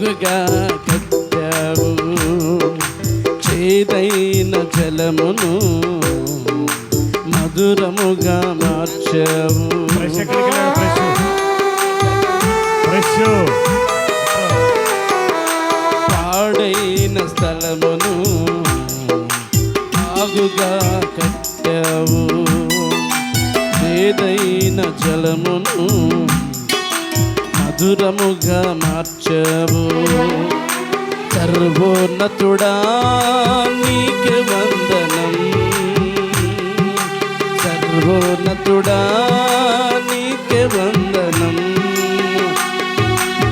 బాగుగా కట్టావు. చేదైన జలమును మధురముగా మార్చావు. పాడైన స్థలమును బాగుగా కట్టావు. చేదైన జలమును మధురముగా మార్చావు. సర్వోన్నతుడా నీకే వందనం, సర్వోన్నతుడా